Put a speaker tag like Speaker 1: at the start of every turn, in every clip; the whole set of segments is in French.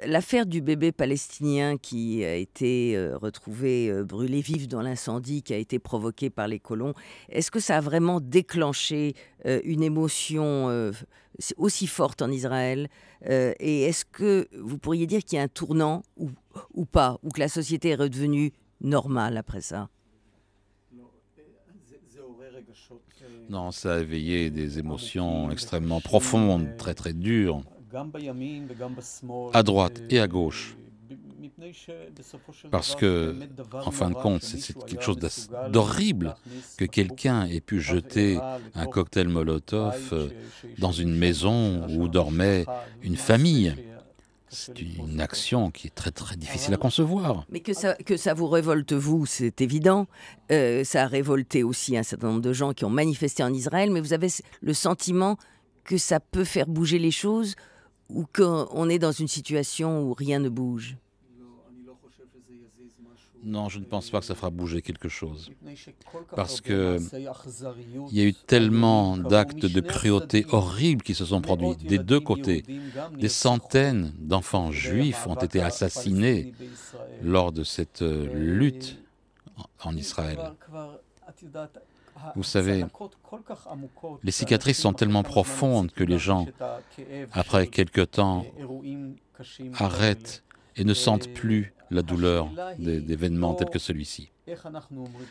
Speaker 1: L'affaire du bébé palestinien qui a été, retrouvé, brûlé vif dans l'incendie qui a été provoqué par les colons, est-ce que ça a vraiment déclenché, une émotion, aussi forte en Israël? Et est-ce que vous pourriez dire qu'il y a un tournant ou pas? Ou que la société est redevenue normale après ça?
Speaker 2: Non, ça a éveillé des émotions extrêmement profondes, très très dures, à droite et à gauche. Parce que, en fin de compte, c'est quelque chose d'horrible que quelqu'un ait pu jeter un cocktail Molotov dans une maison où dormait une famille. C'est une action qui est très très difficile à concevoir.
Speaker 1: Mais que ça vous révolte vous, c'est évident. Ça a révolté aussi un certain nombre de gens qui ont manifesté en Israël, mais vous avez le sentiment que ça peut faire bouger les choses ou qu'on est dans une situation où rien ne bouge?
Speaker 2: Non, je ne pense pas que ça fera bouger quelque chose. Parce que il y a eu tellement d'actes de cruauté horribles qui se sont produits des deux côtés. Des centaines d'enfants juifs ont été assassinés lors de cette lutte en Israël. Vous savez, les cicatrices sont tellement profondes que les gens, après quelque temps, arrêtent et ne sentent plus la douleur d'événements tels que celui-ci.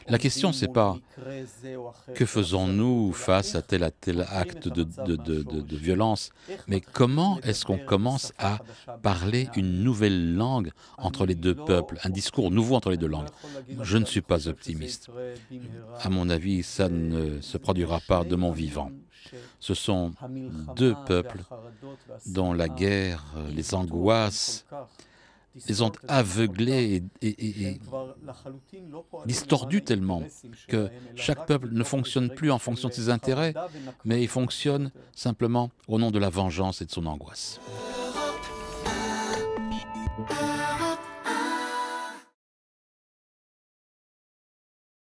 Speaker 2: La question, c'est pas que faisons-nous face à tel acte de violence, mais comment est-ce qu'on commence à parler une nouvelle langue entre les deux peuples, un discours nouveau entre les deux langues. Je ne suis pas optimiste. À mon avis, ça ne se produira pas de mon vivant. Ce sont deux peuples dont la guerre, les angoisses, les ont aveuglés et distordus tellement que chaque peuple ne fonctionne plus en fonction de ses intérêts, mais il fonctionne simplement au nom de la vengeance et de son angoisse.